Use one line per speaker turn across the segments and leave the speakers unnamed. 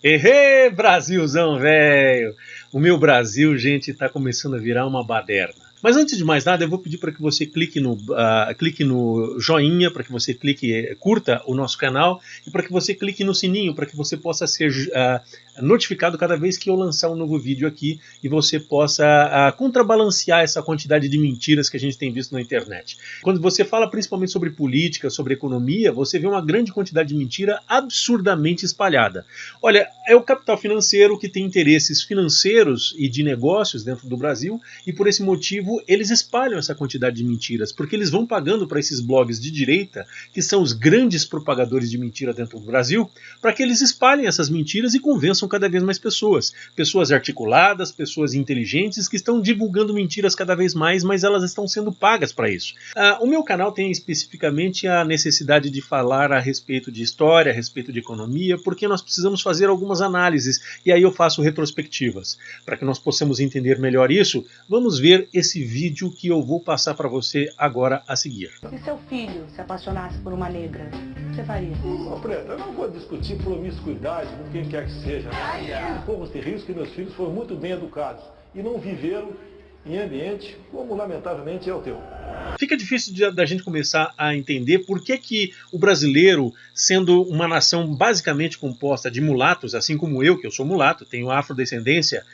Ehê, Brasilzão, velho! O meu Brasil, gente, tá começando a virar uma baderna. Mas antes de mais nada, eu vou pedir para que você clique no joinha, para que você curta o nosso canal e para que você clique no sininho, para que você possa ser notificado cada vez que eu lançar um novo vídeo aqui e você possa contrabalancear essa quantidade de mentiras que a gente tem visto na internet. Quando você fala principalmente sobre política, sobre economia, você vê uma grande quantidade de mentira absurdamente espalhada. Olha, é o capital financeiro que tem interesses financeiros e de negócios dentro do Brasil e por esse motivo eles espalham essa quantidade de mentiras, porque eles vão pagando para esses blogs de direita, que são os grandes propagadores de mentira dentro do Brasil, para que eles espalhem essas mentiras e convençam cada vez mais pessoas. Pessoas articuladas, pessoas inteligentes que estão divulgando mentiras cada vez mais, mas elas estão sendo pagas para isso. O meu canal tem especificamente a necessidade de falar a respeito de história, a respeito de economia, porque nós precisamos fazer algumas análises, e aí eu faço retrospectivas. Para que nós possamos entender melhor isso, vamos ver esse vídeo que eu vou passar para você agora a seguir.
Se seu filho se apaixonasse por uma negra, o que você faria?
Preta, eu não vou discutir promiscuidade com quem quer que seja. Corro esse risco que meus filhos foram muito bem educados e não viveram em ambiente como lamentavelmente é o teu.
Fica difícil da gente começar a entender por que o brasileiro, sendo uma nação basicamente composta de mulatos, assim como eu, que eu sou mulato, tenho afrodescendência,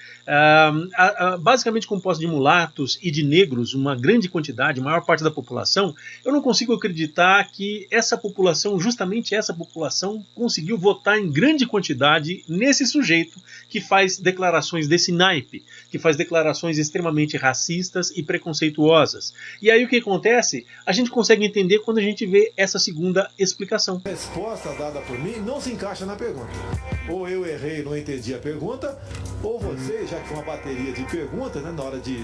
basicamente composta de mulatos e de negros, uma grande quantidade, a maior parte da população, eu não consigo acreditar que essa população, justamente essa população, conseguiu votar em grande quantidade nesse sujeito que faz declarações desse naipe, que faz declarações extremamente racistas e preconceituosas. E aí o que acontece? A gente consegue entender quando a gente vê essa segunda explicação.
A resposta dada por mim não se encaixa na pergunta. Ou eu errei e não entendi a pergunta, ou você, já que foi uma bateria de perguntas, né, na hora de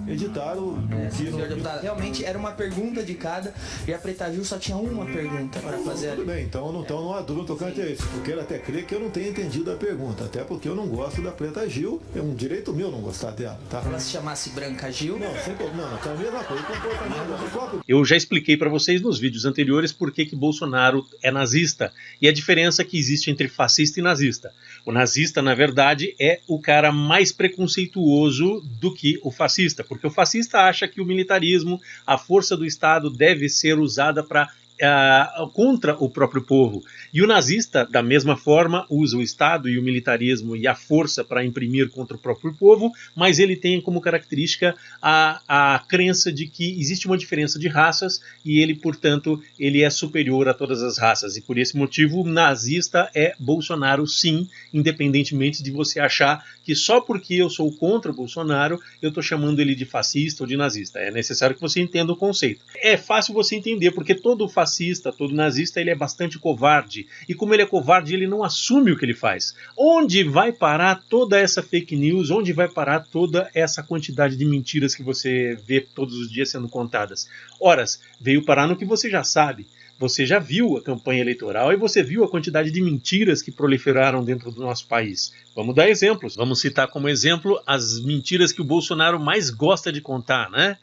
editaram
senhor deputado, realmente era uma pergunta de cada, e a Preta Gil só tinha uma pergunta para fazer.
Tudo bem, então não há dúvida tocante a isso, porque ele até crê que eu não tenha entendido a pergunta, até porque eu não gosto da Preta Gil, é um direito meu não gostar dela, tá?
Ela se chamasse Branca Gil?
Não, então é a mesma coisa,
Eu já expliquei para vocês nos vídeos anteriores por que Bolsonaro é nazista e a diferença que existe entre fascista e nazista. O nazista, na verdade, é o cara mais preconceituoso do que o fascista, porque o fascista acha que o militarismo, a força do Estado deve ser usada contra o próprio povo. E o nazista, da mesma forma, usa o Estado e o militarismo e a força para imprimir contra o próprio povo, mas ele tem como característica a crença de que existe uma diferença de raças e ele, portanto, ele é superior a todas as raças. E por esse motivo, o nazista é Bolsonaro, sim, independentemente de você achar que só porque eu sou contra o Bolsonaro, eu estou chamando ele de fascista ou de nazista. É necessário que você entenda o conceito. É fácil você entender, porque todo fascista, todo nazista, ele é bastante covarde. E como ele é covarde, ele não assume o que ele faz. Onde vai parar toda essa fake news? Onde vai parar toda essa quantidade de mentiras que você vê todos os dias sendo contadas? Horas, veio parar no que você já sabe. Você já viu a campanha eleitoral e você viu a quantidade de mentiras que proliferaram dentro do nosso país. Vamos dar exemplos. Vamos citar como exemplo as mentiras que o Bolsonaro mais gosta de contar, né?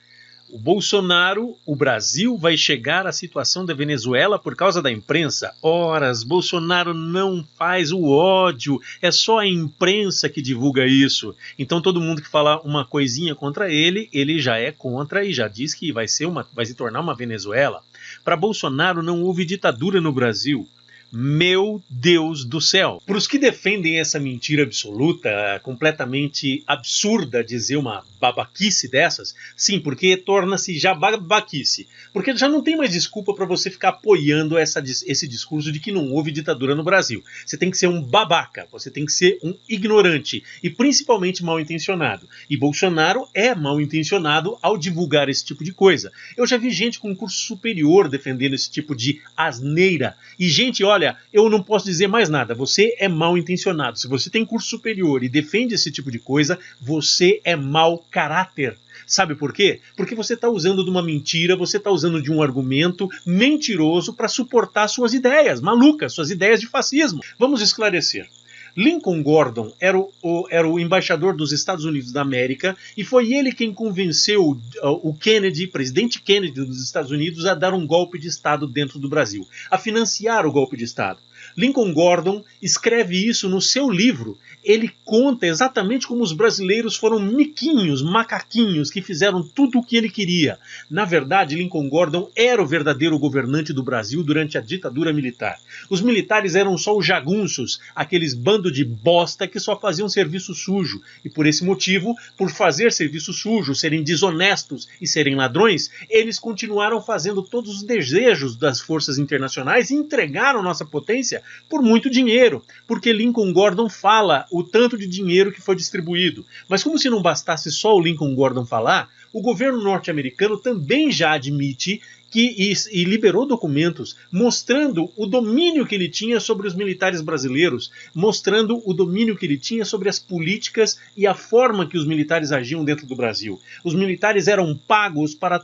O Bolsonaro, o Brasil vai chegar à situação da Venezuela por causa da imprensa. Horas, Bolsonaro não faz o ódio, é só a imprensa que divulga isso. Então todo mundo que fala uma coisinha contra ele, ele já é contra e já diz que vai se tornar uma Venezuela. Para Bolsonaro não houve ditadura no Brasil. Meu Deus do céu! Para os que defendem essa mentira absoluta, completamente absurda dizer uma babaquice dessas, sim, porque torna-se já babaquice. Porque já não tem mais desculpa para você ficar apoiando esse discurso de que não houve ditadura no Brasil. Você tem que ser um babaca, você tem que ser um ignorante e principalmente mal intencionado. E Bolsonaro é mal intencionado ao divulgar esse tipo de coisa. Eu já vi gente com curso superior defendendo esse tipo de asneira. E gente, olha, eu não posso dizer mais nada, você é mal intencionado. Se você tem curso superior e defende esse tipo de coisa, você é mau caráter. Sabe por quê? Porque você está usando de uma mentira, você está usando de um argumento mentiroso para suportar suas ideias malucas, suas ideias de fascismo. Vamos esclarecer. Lincoln Gordon era o embaixador dos Estados Unidos da América e foi ele quem convenceu o Kennedy, presidente Kennedy dos Estados Unidos, a dar um golpe de Estado dentro do Brasil, a financiar o golpe de Estado. Lincoln Gordon escreve isso no seu livro. Ele conta exatamente como os brasileiros foram miquinhos, macaquinhos, que fizeram tudo o que ele queria. Na verdade, Lincoln Gordon era o verdadeiro governante do Brasil durante a ditadura militar. Os militares eram só os jagunços, aqueles bando de bosta que só faziam serviço sujo. E por esse motivo, por fazer serviço sujo, serem desonestos e serem ladrões, eles continuaram fazendo todos os desejos das forças internacionais e entregaram nossa potência por muito dinheiro, porque Lincoln Gordon fala o tanto de dinheiro que foi distribuído. Mas como se não bastasse só o Lincoln Gordon falar, o governo norte-americano também já admite e liberou documentos mostrando o domínio que ele tinha sobre os militares brasileiros, mostrando o domínio que ele tinha sobre as políticas e a forma que os militares agiam dentro do Brasil. Os militares eram pagos para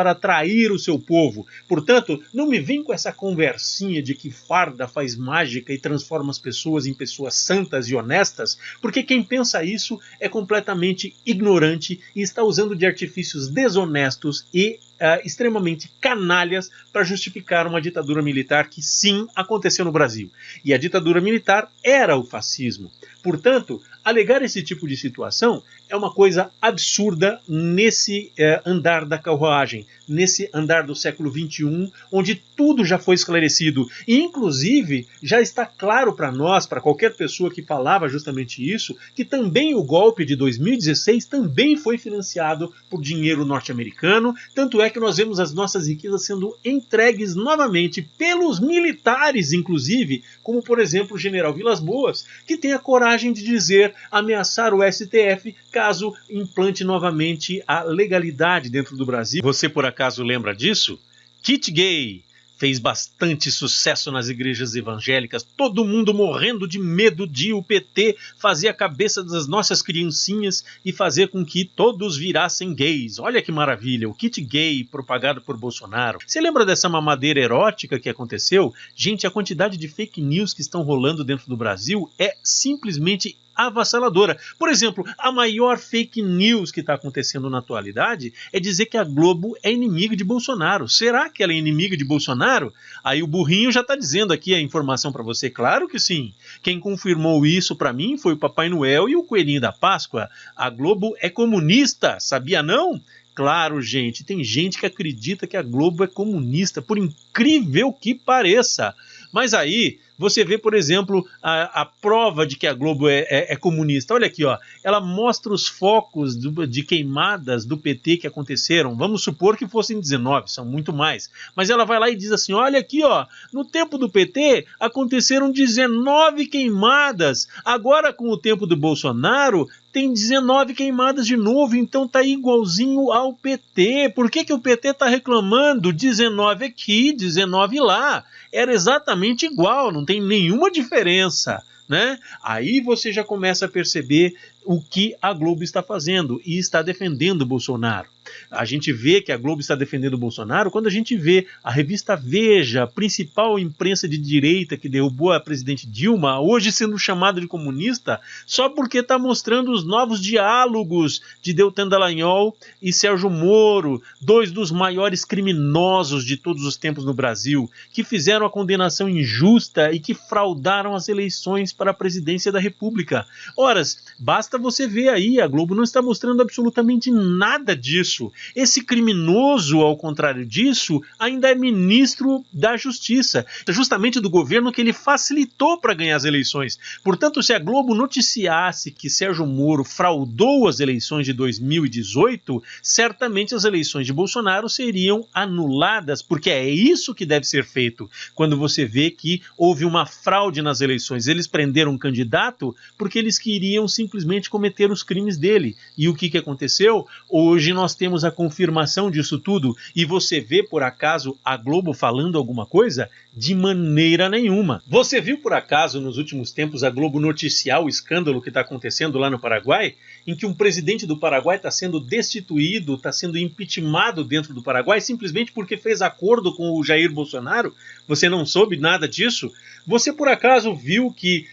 atrair o seu povo. Portanto, não me vem com essa conversinha de que farda faz mágica e transforma as pessoas em pessoas santas e honestas, porque quem pensa isso é completamente ignorante e está usando de artifícios desonestos e extremamente canalhas para justificar uma ditadura militar que sim aconteceu no Brasil. E a ditadura militar era o fascismo. Portanto, alegar esse tipo de situação é uma coisa absurda nesse andar da carruagem, nesse andar do século XXI, onde tudo já foi esclarecido. E, inclusive, já está claro para nós, para qualquer pessoa que falava justamente isso, que também o golpe de 2016 também foi financiado por dinheiro norte-americano, tanto é que nós vemos as nossas riquezas sendo entregues novamente pelos militares, inclusive, como, por exemplo, o general Vilas Boas, que tem a coragem de dizer, ameaçar o STF caso implante novamente a legalidade dentro do Brasil. Você por acaso lembra disso? Kit gay fez bastante sucesso nas igrejas evangélicas, todo mundo morrendo de medo de o PT fazer a cabeça das nossas criancinhas e fazer com que todos virassem gays. Olha que maravilha, o kit gay propagado por Bolsonaro. Você lembra dessa mamadeira erótica que aconteceu? Gente, a quantidade de fake news que estão rolando dentro do Brasil é simplesmente avassaladora. Por exemplo, a maior fake news que está acontecendo na atualidade é dizer que a Globo é inimiga de Bolsonaro. Será que ela é inimiga de Bolsonaro? Aí o burrinho já está dizendo aqui a informação para você. Claro que sim. Quem confirmou isso para mim foi o Papai Noel e o Coelhinho da Páscoa. A Globo é comunista, sabia não? Claro, gente, tem gente que acredita que a Globo é comunista, por incrível que pareça. Mas aí você vê, por exemplo, a prova de que a Globo é comunista. Olha aqui, ó, ela mostra os focos de queimadas do PT que aconteceram. Vamos supor que fossem 19, são muito mais. Mas ela vai lá e diz assim, olha aqui, ó, no tempo do PT aconteceram 19 queimadas. Agora, com o tempo do Bolsonaro, tem 19 queimadas de novo, então tá igualzinho ao PT. Por que o PT tá reclamando? 19 aqui, 19 lá. Era exatamente igual, não tem nenhuma diferença, né? Aí você já começa a perceber o que a Globo está fazendo e está defendendo o Bolsonaro. A gente vê que a Globo está defendendo o Bolsonaro quando a gente vê a revista Veja, a principal imprensa de direita que derrubou a presidente Dilma, hoje sendo chamada de comunista, só porque está mostrando os novos diálogos de Deltan Dallagnol e Sérgio Moro, dois dos maiores criminosos de todos os tempos no Brasil, que fizeram a condenação injusta e que fraudaram as eleições para a presidência da República. Ora, basta você ver aí, a Globo não está mostrando absolutamente nada disso. Esse criminoso, ao contrário disso, ainda é ministro da Justiça, justamente do governo que ele facilitou para ganhar as eleições. Portanto, se a Globo noticiasse que Sérgio Moro fraudou as eleições de 2018, certamente as eleições de Bolsonaro seriam anuladas, porque é isso que deve ser feito. Quando você vê que houve uma fraude nas eleições, eles prenderam um candidato porque eles queriam simplesmente cometer os crimes dele. E o que aconteceu? Hoje nós temos a confirmação disso tudo e você vê por acaso a Globo falando alguma coisa? De maneira nenhuma. Você viu por acaso nos últimos tempos a Globo noticiar o escândalo que está acontecendo lá no Paraguai, em que um presidente do Paraguai está sendo destituído, está sendo impeachmentado dentro do Paraguai simplesmente porque fez acordo com o Jair Bolsonaro? Você não soube nada disso? Você por acaso viu que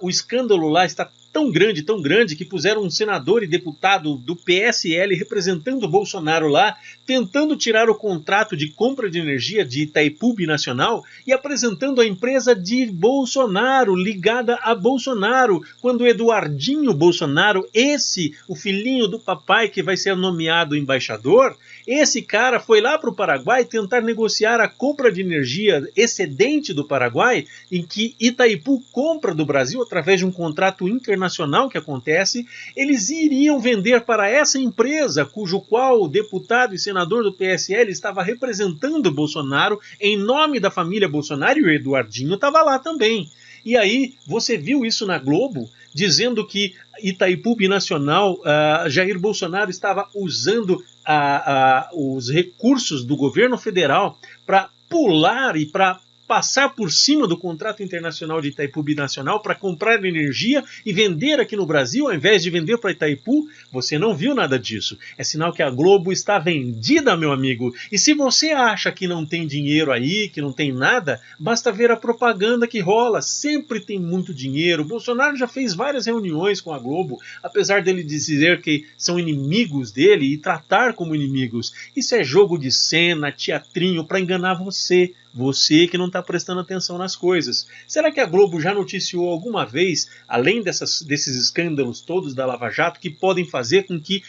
o escândalo lá está tão grande, que puseram um senador e deputado do PSL representando o Bolsonaro lá, tentando tirar o contrato de compra de energia de Itaipu Binacional e apresentando a empresa de Bolsonaro, ligada a Bolsonaro, quando o Eduardinho Bolsonaro, o filhinho do papai que vai ser nomeado embaixador, esse cara foi lá para o Paraguai tentar negociar a compra de energia excedente do Paraguai, em que Itaipu compra do Brasil através de um contrato internacional que acontece. Eles iriam vender para essa empresa, cujo qual o deputado e senador do PSL estava representando Bolsonaro em nome da família Bolsonaro, e o Eduardinho estava lá também. E aí você viu isso na Globo, dizendo que Itaipu Binacional, Jair Bolsonaro estava usando os recursos do governo federal para pular e para passar por cima do contrato internacional de Itaipu Binacional para comprar energia e vender aqui no Brasil, ao invés de vender para Itaipu. Você não viu nada disso. É sinal que a Globo está vendida, meu amigo. E se você acha que não tem dinheiro aí, que não tem nada, basta ver a propaganda que rola. Sempre tem muito dinheiro. O Bolsonaro já fez várias reuniões com a Globo, apesar dele dizer que são inimigos dele e tratar como inimigos. Isso é jogo de cena, teatrinho, para enganar você. Você que não está prestando atenção nas coisas. Será que a Globo já noticiou alguma vez, além desses escândalos todos da Lava Jato, que podem fazer com que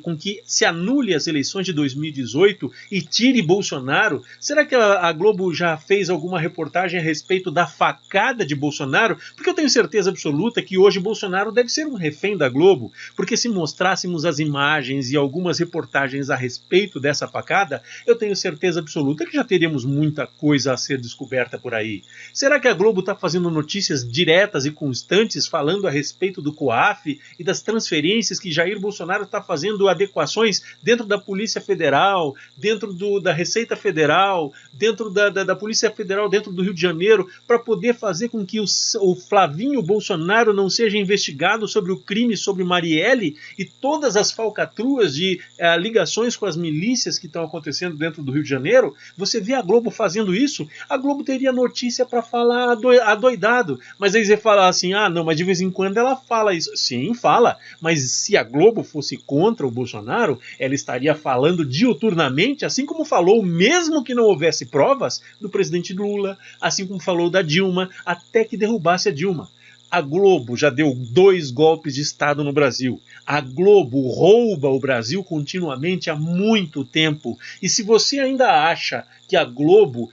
com que se anule as eleições de 2018 e tire Bolsonaro? Será que a Globo já fez alguma reportagem a respeito da facada de Bolsonaro? Porque eu tenho certeza absoluta que hoje Bolsonaro deve ser um refém da Globo, porque se mostrássemos as imagens e algumas reportagens a respeito dessa facada, eu tenho certeza absoluta que já teríamos muita coisa a ser descoberta por aí. Será que a Globo está fazendo notícias diretas e constantes falando a respeito do COAF e das transferências que Jair Bolsonaro está fazendo adequações dentro da Polícia Federal, dentro da Receita Federal, dentro da Polícia Federal, dentro do Rio de Janeiro, para poder fazer com que o Flavinho Bolsonaro não seja investigado sobre o crime sobre Marielle e todas as falcatruas de ligações com as milícias que estão acontecendo dentro do Rio de Janeiro? Você vê a Globo fazendo isso? A Globo teria notícia para falar adoidado, mas aí você fala assim, não, mas de vez em quando ela fala isso. Sim, fala, mas se a Globo fosse contra o Bolsonaro, ela estaria falando diuturnamente, assim como falou, mesmo que não houvesse provas, do presidente Lula, assim como falou da Dilma, até que derrubasse a Dilma. A Globo já deu 2 golpes de Estado no Brasil. A Globo rouba o Brasil continuamente há muito tempo. E se você ainda acha que a Globo,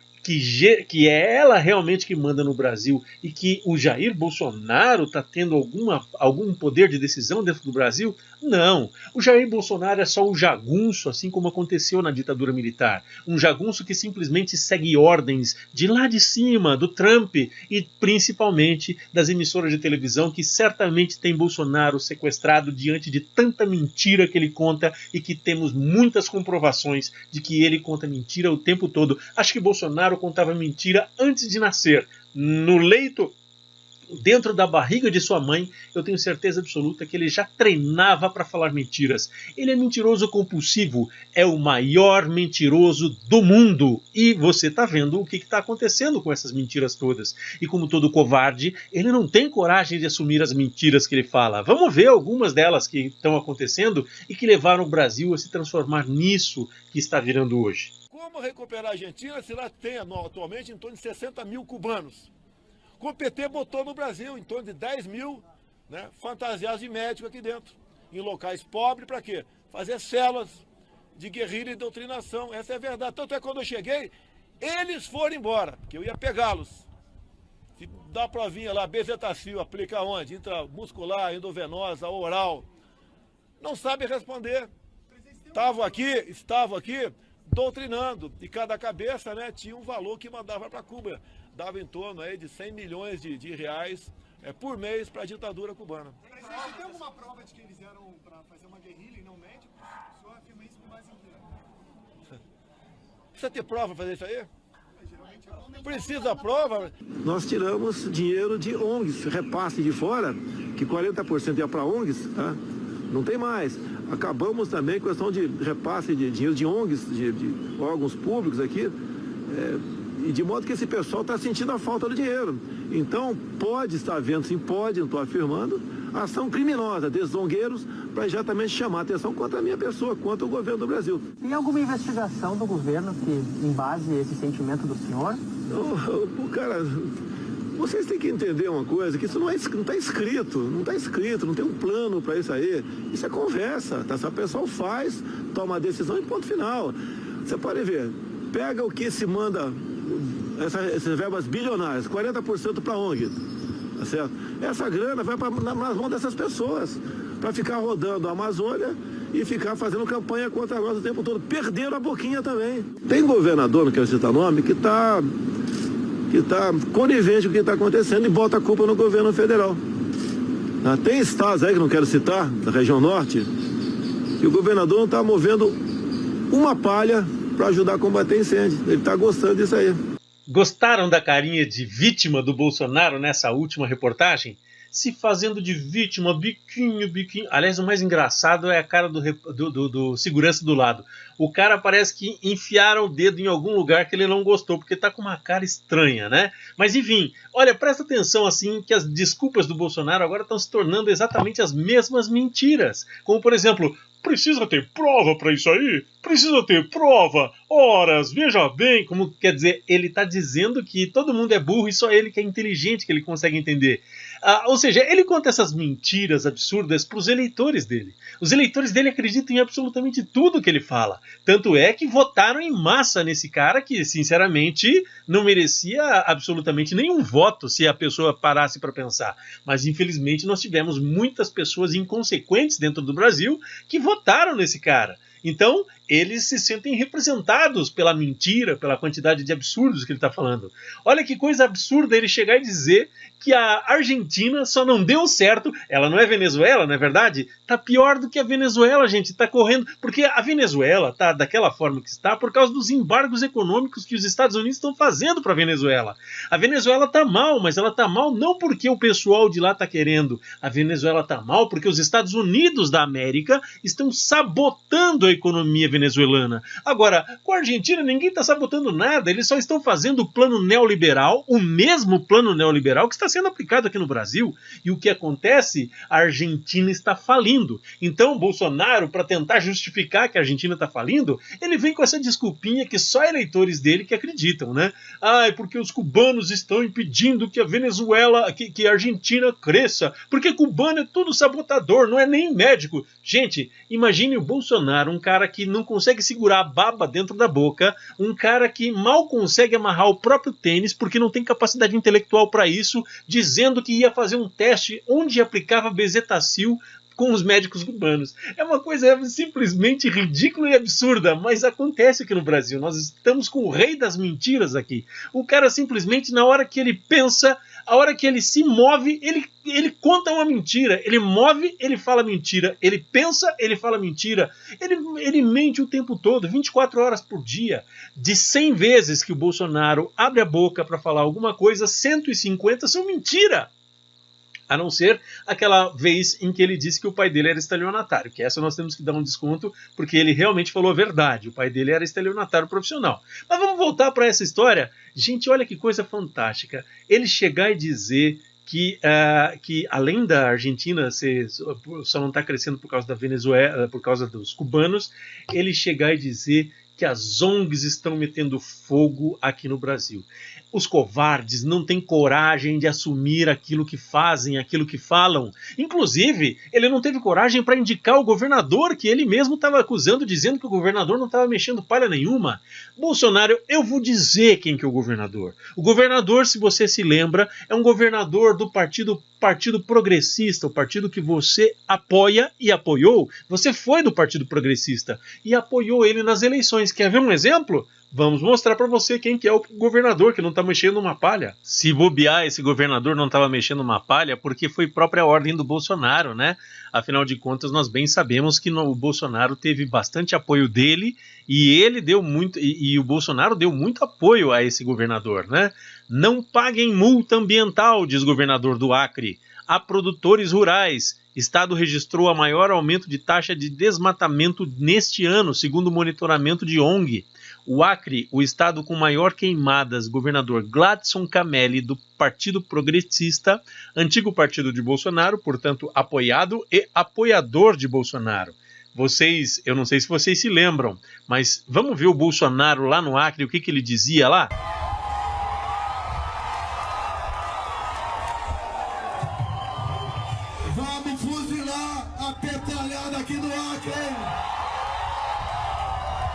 que é ela realmente que manda no Brasil e que o Jair Bolsonaro está tendo algum poder de decisão dentro do Brasil, não. O Jair Bolsonaro é só um jagunço, assim como aconteceu na ditadura militar. Um jagunço que simplesmente segue ordens de lá de cima, do Trump e principalmente das emissoras de televisão que certamente tem Bolsonaro sequestrado diante de tanta mentira que ele conta e que temos muitas comprovações de que ele conta mentira o tempo todo. Acho que Bolsonaro contava mentira antes de nascer. No leito, dentro da barriga de sua mãe, eu tenho certeza absoluta que ele já treinava para falar mentiras. Ele é mentiroso compulsivo, é o maior mentiroso do mundo. E você está vendo o que está acontecendo com essas mentiras todas. E como todo covarde, ele não tem coragem de assumir as mentiras que ele fala. Vamos ver algumas delas que estão acontecendo e que levaram o Brasil a se transformar nisso que está virando hoje.
Como recuperar a Argentina se lá tem atualmente em torno de 60 mil cubanos? O PT botou no Brasil em torno de 10 mil, né, fantasiados de médico aqui dentro, em locais pobres, para quê? Fazer células de guerrilha e doutrinação. Essa é a verdade. Tanto é que quando eu cheguei, eles foram embora, porque eu ia pegá-los. Se dá a provinha lá, bezetacil, aplica onde? Intramuscular, endovenosa, oral. Não sabe responder. Estavam aqui doutrinando, e cada cabeça, né, tinha um valor que mandava para Cuba. Dava em torno aí de 100 milhões de reais por mês para a ditadura cubana.
Você tem alguma prova de que eles eram para fazer uma guerrilha e não médicos? O senhor afirma isso com base em quê?
Precisa ter prova para fazer isso aí? Precisa prova?
Nós tiramos dinheiro de ONGs, repasse de fora, que 40% ia para ONGs, tá? Não tem mais. Acabamos também com a questão de repasse de dinheiro de ONGs, de órgãos públicos aqui. E de modo que esse pessoal está sentindo a falta do dinheiro. Então, pode estar havendo, sim, pode, não estou afirmando, ação criminosa desses zongueiros para exatamente chamar a atenção contra a minha pessoa, contra o governo do Brasil.
Tem alguma investigação do governo que embase esse sentimento do senhor?
Cara, vocês têm que entender uma coisa, que isso não está escrito, não tem um plano para isso aí. Isso é conversa, tá? Se a pessoa faz, toma a decisão e ponto final. Você pode ver, pega o que se manda, essas verbas bilionárias, 40% para a ONG, tá certo? Essa grana vai nas mãos dessas pessoas, para ficar rodando a Amazônia e ficar fazendo campanha contra nós o tempo todo. Perderam a boquinha também. Tem governador, não quero citar nome, que está conivente com o que está acontecendo e bota a culpa no governo federal. Tem estados aí, que não quero citar, da região norte, que o governador não está movendo uma palha para ajudar a combater incêndio. Ele está gostando disso aí.
Gostaram da carinha de vítima do Bolsonaro nessa última reportagem? Se fazendo de vítima, biquinho. Aliás, o mais engraçado é a cara do segurança do lado. O cara parece que enfiaram o dedo em algum lugar que ele não gostou, porque tá com uma cara estranha, né? Mas enfim, olha, presta atenção assim que as desculpas do Bolsonaro agora estão se tornando exatamente as mesmas mentiras. Como, por exemplo, precisa ter prova para isso aí? Precisa ter prova? Horas, veja bem, como quer dizer, ele está dizendo que todo mundo é burro e só ele que é inteligente, que ele consegue entender. Ou seja, ele conta essas mentiras absurdas para os eleitores dele. Os eleitores dele acreditam em absolutamente tudo que ele fala. Tanto é que votaram em massa nesse cara que, sinceramente, não merecia absolutamente nenhum voto se a pessoa parasse para pensar. Mas, infelizmente, nós tivemos muitas pessoas inconsequentes dentro do Brasil que votaram nesse cara. Então, eles se sentem representados pela mentira, pela quantidade de absurdos que ele está falando. Olha que coisa absurda ele chegar e dizer que a Argentina só não deu certo. Ela não é Venezuela, não é verdade? Tá pior do que a Venezuela, gente. Tá correndo. Porque a Venezuela tá daquela forma que está por causa dos embargos econômicos que os Estados Unidos estão fazendo para a Venezuela. A Venezuela tá mal, mas ela tá mal não porque o pessoal de lá tá querendo. A Venezuela tá mal porque os Estados Unidos da América estão sabotando a economia venezuelana. Agora, com a Argentina ninguém está sabotando nada, eles só estão fazendo o plano neoliberal, o mesmo plano neoliberal que está sendo aplicado aqui no Brasil. E o que acontece? A Argentina está falindo. Então, Bolsonaro, para tentar justificar que a Argentina está falindo, ele vem com essa desculpinha que só eleitores dele que acreditam, né? É porque os cubanos estão impedindo que a Venezuela, que a Argentina cresça, porque cubano é tudo sabotador, não é nem médico. Gente, imagine o Bolsonaro, um cara que não consegue segurar a baba dentro da boca, um cara que mal consegue amarrar o próprio tênis porque não tem capacidade intelectual para isso, dizendo que ia fazer um teste onde aplicava bezetacil com os médicos cubanos. É uma coisa simplesmente ridícula e absurda, mas acontece aqui no Brasil. Nós estamos com o rei das mentiras aqui. O cara simplesmente, na hora que ele pensa, a hora que ele se move, ele conta uma mentira. Ele move, ele fala mentira. Ele pensa, ele fala mentira. Ele mente o tempo todo, 24 horas por dia. De 100 vezes que o Bolsonaro abre a boca para falar alguma coisa, 150 são mentira. A não ser aquela vez em que ele disse que o pai dele era estelionatário, que essa nós temos que dar um desconto, porque ele realmente falou a verdade, o pai dele era estelionatário profissional. Mas vamos voltar para essa história. Gente, olha que coisa fantástica. Ele chegar e dizer que além da Argentina só não está crescendo por causa da Venezuela, por causa dos cubanos, ele chegar e dizer que as ONGs estão metendo fogo aqui no Brasil. Os covardes não têm coragem de assumir aquilo que fazem, aquilo que falam. Inclusive, ele não teve coragem para indicar o governador, que ele mesmo estava acusando, dizendo que o governador não estava mexendo palha nenhuma. Bolsonaro, eu vou dizer quem que é o governador. O governador, se você se lembra, é um governador do Partido Progressista, o partido que você apoia e apoiou. Você foi do Partido Progressista e apoiou ele nas eleições. Quer ver um exemplo? Vamos mostrar para você quem que é o governador que não está mexendo uma palha. Se bobear, esse governador não estava mexendo uma palha porque foi própria ordem do Bolsonaro, né? Afinal de contas, nós bem sabemos que o Bolsonaro teve bastante apoio dele e ele deu muito, e o Bolsonaro deu muito apoio a esse governador, né? Não paguem multa ambiental, diz o governador do Acre, a produtores rurais. Estado registrou a maior aumento de taxa de desmatamento neste ano, segundo o monitoramento de ONG. O Acre, o estado com maior queimadas, governador Gladson Camelli, do Partido Progressista, antigo partido de Bolsonaro, portanto apoiado e apoiador de Bolsonaro. Vocês, eu não sei se vocês se lembram, mas vamos ver o Bolsonaro lá no Acre, o que ele dizia lá?
Vamos fuzilar a petralhada aqui do Acre, hein?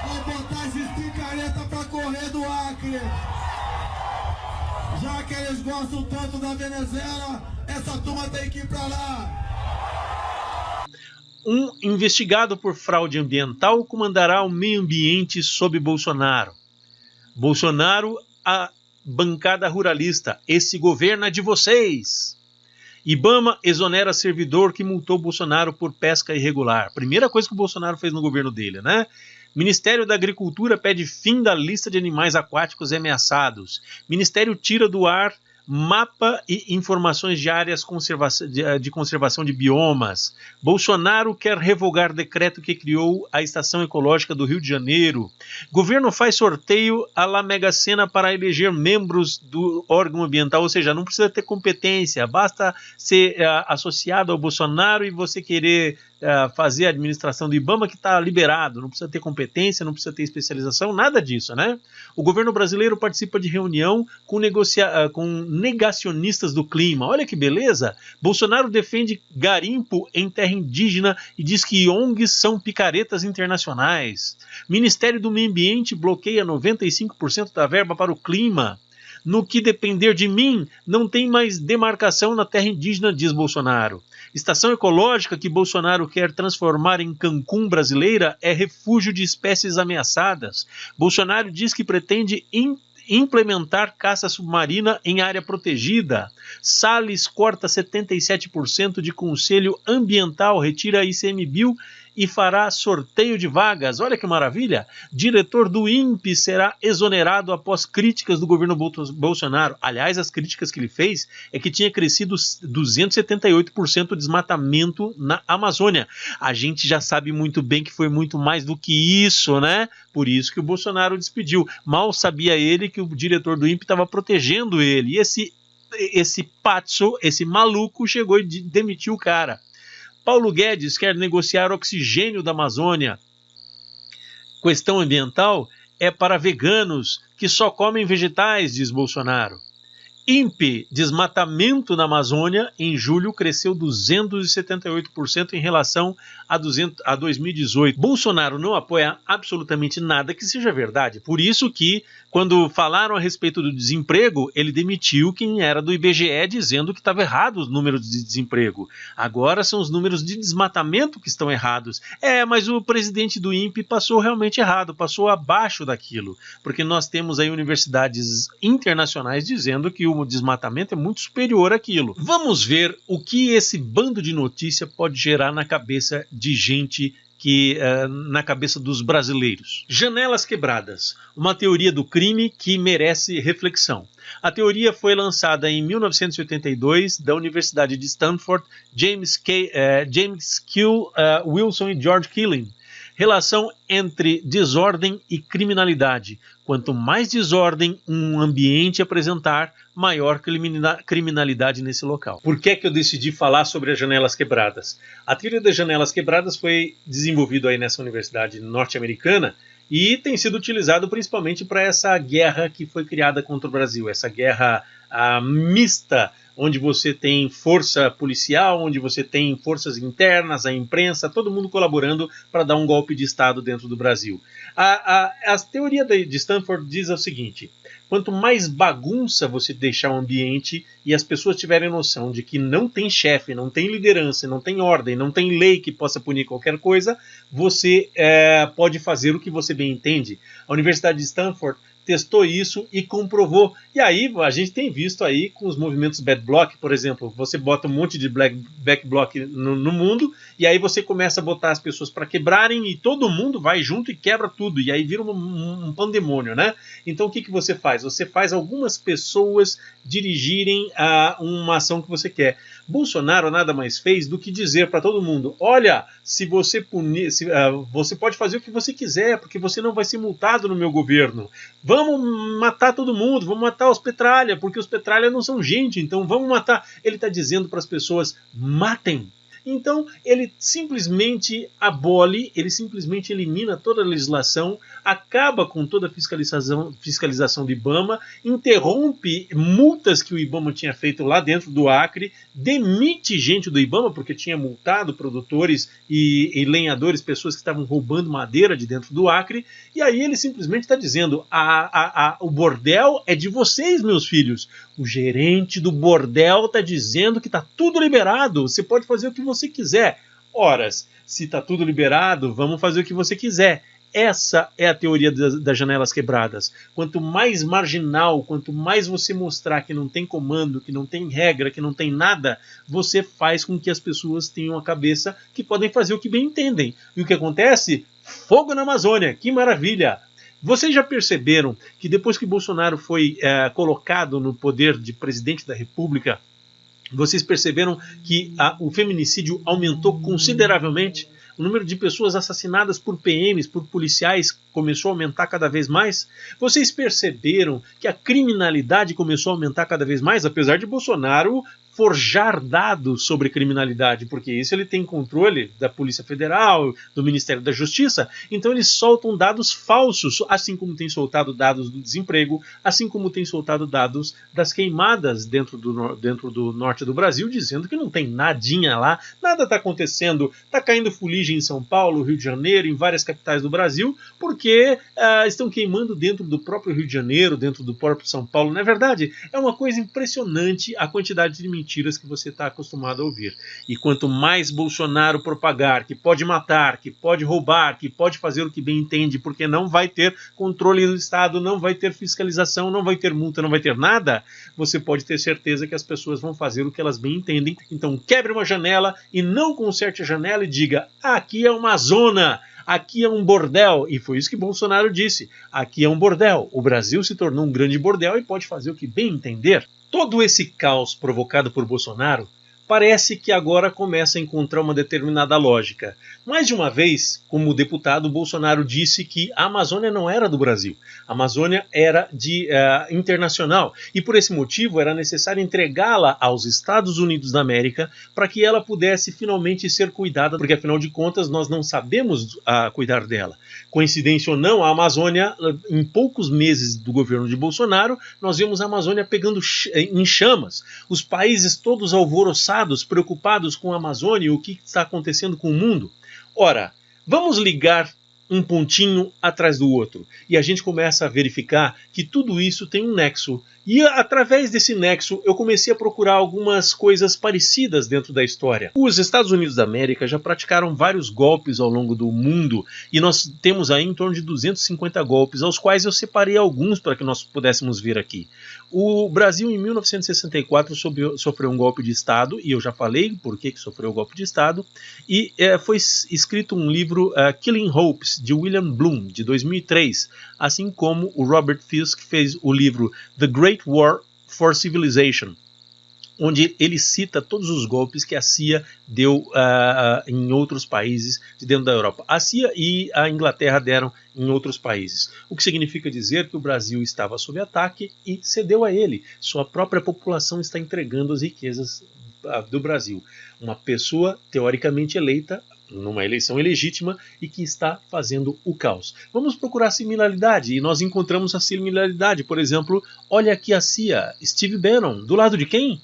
Vamos botar esses picareta pra correr do Acre. Já que eles gostam tanto da Venezuela, essa turma tem que ir pra lá.
Um investigado por fraude ambiental comandará o meio ambiente sob Bolsonaro. Bolsonaro, a bancada ruralista. Esse governo é de vocês. Ibama exonera servidor que multou Bolsonaro por pesca irregular. Primeira coisa que o Bolsonaro fez no governo dele, né? Ministério da Agricultura pede fim da lista de animais aquáticos ameaçados. Ministério tira do ar mapa e informações de áreas de conservação de biomas. Bolsonaro quer revogar decreto que criou a Estação Ecológica do Rio de Janeiro. Governo faz sorteio à la Mega Sena para eleger membros do órgão ambiental, ou seja, não precisa ter competência, basta ser associado ao Bolsonaro e você querer fazer a administração do Ibama, que está liberado, não precisa ter competência, não precisa ter especialização, nada disso, né? O governo brasileiro participa de reunião com negacionistas do clima. Olha que beleza! Bolsonaro defende garimpo em terra indígena e diz que ONGs são picaretas internacionais. Ministério do Meio Ambiente bloqueia 95% da verba para o clima. No que depender de mim, não tem mais demarcação na terra indígena, diz Bolsonaro. Estação ecológica que Bolsonaro quer transformar em Cancún brasileira é refúgio de espécies ameaçadas. Bolsonaro diz que pretende implementar caça submarina em área protegida. Salles corta 77% de conselho ambiental, retira ICMBio e fará sorteio de vagas. Olha que maravilha! Diretor do INPE será exonerado após críticas do governo Bolsonaro. Aliás, as críticas que ele fez é que tinha crescido 278% o desmatamento na Amazônia. A gente já sabe muito bem que foi muito mais do que isso, né? Por isso que o Bolsonaro despediu. Mal sabia ele que o diretor do INPE estava protegendo ele. E esse pazzo, esse maluco, chegou e demitiu o cara. Paulo Guedes quer negociar oxigênio da Amazônia. Questão ambiental é para veganos que só comem vegetais, diz Bolsonaro. INPE, desmatamento na Amazônia, em julho cresceu 278% em relação a 2018. Bolsonaro não apoia absolutamente nada que seja verdade. Por isso que, quando falaram a respeito do desemprego, ele demitiu quem era do IBGE, dizendo que estava errado os números de desemprego. Agora são os números de desmatamento que estão errados. Mas o presidente do INPE passou realmente errado, passou abaixo daquilo. Porque nós temos aí universidades internacionais dizendo que o desmatamento é muito superior àquilo. Vamos ver o que esse bando de notícia pode gerar na cabeça de gente na cabeça dos brasileiros. Janelas quebradas, uma teoria do crime que merece reflexão. A teoria foi lançada em 1982 da Universidade de Stanford, James Q. Wilson e George Killing. Relação entre desordem e criminalidade. Quanto mais desordem um ambiente apresentar, maior criminalidade nesse local. Por que é que eu decidi falar sobre as janelas quebradas? A teoria das janelas quebradas foi desenvolvida aí nessa universidade norte-americana e tem sido utilizado principalmente para essa guerra que foi criada contra o Brasil, essa guerra mista, onde você tem força policial, onde você tem forças internas, a imprensa, todo mundo colaborando para dar um golpe de Estado dentro do Brasil. A teoria de Stanford diz o seguinte: quanto mais bagunça você deixar o ambiente e as pessoas tiverem noção de que não tem chefe, não tem liderança, não tem ordem, não tem lei que possa punir qualquer coisa, você pode fazer o que você bem entende. A Universidade de Stanford testou isso e comprovou. E aí a gente tem visto aí com os movimentos bad block, por exemplo, você bota um monte de back block no mundo e aí você começa a botar as pessoas para quebrarem e todo mundo vai junto e quebra tudo. E aí vira um pandemônio, né? Então o que você faz? Você faz algumas pessoas dirigirem a uma ação que você quer. Bolsonaro nada mais fez do que dizer para todo mundo: olha, se você punir, você pode fazer o que você quiser, porque você não vai ser multado no meu governo. Vamos matar todo mundo, vamos matar os Petralha, porque os Petralha não são gente, então vamos matar. Ele está dizendo para as pessoas: matem. Então ele simplesmente abole, ele simplesmente elimina toda a legislação, acaba com toda a fiscalização do IBAMA, interrompe multas que o IBAMA tinha feito lá dentro do Acre, demite gente do IBAMA porque tinha multado produtores e lenhadores, pessoas que estavam roubando madeira de dentro do Acre, e aí ele simplesmente está dizendo: o bordel é de vocês, meus filhos. O gerente do bordel está dizendo que está tudo liberado, você pode fazer o que você quiser. Horas, se está tudo liberado, vamos fazer o que você quiser. Essa é a teoria das janelas quebradas. Quanto mais marginal, quanto mais você mostrar que não tem comando, que não tem regra, que não tem nada, você faz com que as pessoas tenham a cabeça que podem fazer o que bem entendem. E o que acontece? Fogo na Amazônia, que maravilha! Vocês já perceberam que depois que Bolsonaro foi colocado no poder de presidente da República, vocês perceberam que o feminicídio aumentou consideravelmente? O número de pessoas assassinadas por PMs, por policiais, começou a aumentar cada vez mais? Vocês perceberam que a criminalidade começou a aumentar cada vez mais, apesar de Bolsonaro forjar dados sobre criminalidade, porque isso ele tem controle da Polícia Federal, do Ministério da Justiça, então eles soltam dados falsos, assim como tem soltado dados do desemprego, assim como tem soltado dados das queimadas dentro do norte do Brasil, dizendo que não tem nadinha lá, nada está acontecendo, está caindo fuligem em São Paulo, Rio de Janeiro, em várias capitais do Brasil, porque estão queimando dentro do próprio Rio de Janeiro, dentro do próprio São Paulo. Não é verdade? É uma coisa impressionante a quantidade de mentiras que você está acostumado a ouvir. E quanto mais Bolsonaro propagar que pode matar, que pode roubar, que pode fazer o que bem entende, porque não vai ter controle do Estado, não vai ter fiscalização, não vai ter multa, não vai ter nada, você pode ter certeza que as pessoas vão fazer o que elas bem entendem. Então quebre uma janela e não conserte a janela e diga: aqui é uma zona, aqui é um bordel. E foi isso que Bolsonaro disse: aqui é um bordel. O Brasil se tornou um grande bordel e pode fazer o que bem entender. Todo esse caos provocado por Bolsonaro parece que agora começa a encontrar uma determinada lógica. Mais de uma vez, como deputado, Bolsonaro disse que a Amazônia não era do Brasil. A Amazônia era internacional e por esse motivo era necessário entregá-la aos Estados Unidos da América para que ela pudesse finalmente ser cuidada, porque afinal de contas nós não sabemos cuidar dela. Coincidência ou não, a Amazônia, em poucos meses do governo de Bolsonaro, nós vemos a Amazônia pegando em chamas. Os países todos alvoroçados, preocupados com a Amazônia e o que está acontecendo com o mundo. Ora, vamos ligar um pontinho atrás do outro e a gente começa a verificar que tudo isso tem um nexo. E através desse nexo eu comecei a procurar algumas coisas parecidas dentro da história. Os Estados Unidos da América já praticaram vários golpes ao longo do mundo e nós temos aí em torno de 250 golpes, aos quais eu separei alguns para que nós pudéssemos ver aqui. O Brasil em 1964 sofreu um golpe de Estado, e eu já falei por que sofreu o golpe de Estado, e foi escrito um livro, Killing Hopes, de William Bloom, de 2003, assim como o Robert Fisk fez o livro The Great War for Civilization, onde ele cita todos os golpes que a CIA deu em outros países de dentro da Europa. A CIA e a Inglaterra deram em outros países. O que significa dizer que o Brasil estava sob ataque e cedeu a ele. Sua própria população está entregando as riquezas do Brasil. Uma pessoa teoricamente eleita numa eleição ilegítima e que está fazendo o caos. Vamos procurar similaridade e nós encontramos a similaridade. Por exemplo, olha aqui a CIA, Steve Bannon, do lado de quem?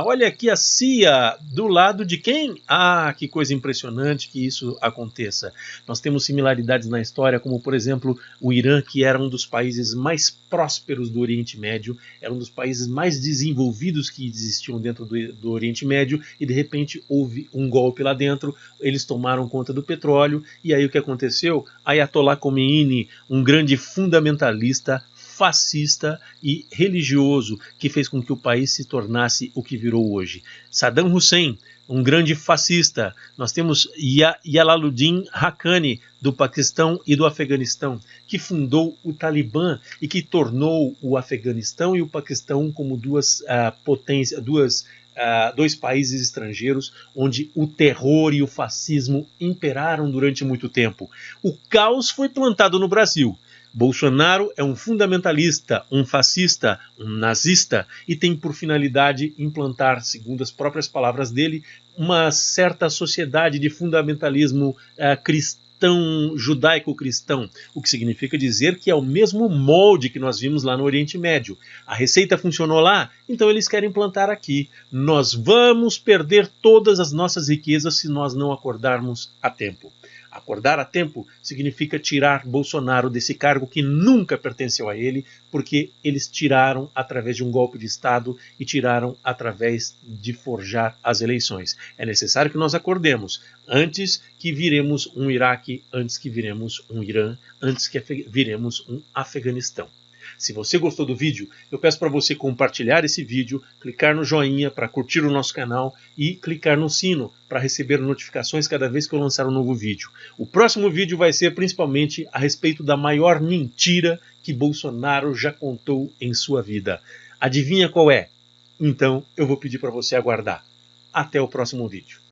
olha aqui a CIA do lado de quem? Ah, que coisa impressionante que isso aconteça. Nós temos similaridades na história, como por exemplo o Irã, que era um dos países mais prósperos do Oriente Médio, era um dos países mais desenvolvidos que existiam dentro do Oriente Médio, e de repente houve um golpe lá dentro, eles tomaram conta do petróleo, e aí o que aconteceu? Ayatollah Khomeini, um grande fundamentalista, fascista e religioso, que fez com que o país se tornasse o que virou hoje. Saddam Hussein, um grande fascista. Nós temos Jalaluddin Haqqani, do Paquistão e do Afeganistão, que fundou o Talibã e que tornou o Afeganistão e o Paquistão como dois países estrangeiros onde o terror e o fascismo imperaram durante muito tempo. O caos foi plantado no Brasil. Bolsonaro é um fundamentalista, um fascista, um nazista e tem por finalidade implantar, segundo as próprias palavras dele, uma certa sociedade de fundamentalismo cristão, judaico-cristão, o que significa dizer que é o mesmo molde que nós vimos lá no Oriente Médio. A receita funcionou lá, então eles querem implantar aqui. Nós vamos perder todas as nossas riquezas se nós não acordarmos a tempo. Acordar a tempo significa tirar Bolsonaro desse cargo que nunca pertenceu a ele, porque eles tiraram através de um golpe de Estado e tiraram através de forjar as eleições. É necessário que nós acordemos antes que viremos um Iraque, antes que viremos um Irã, antes que viremos um Afeganistão. Se você gostou do vídeo, eu peço para você compartilhar esse vídeo, clicar no joinha para curtir o nosso canal e clicar no sino para receber notificações cada vez que eu lançar um novo vídeo. O próximo vídeo vai ser principalmente a respeito da maior mentira que Bolsonaro já contou em sua vida. Adivinha qual é? Então eu vou pedir para você aguardar. Até o próximo vídeo.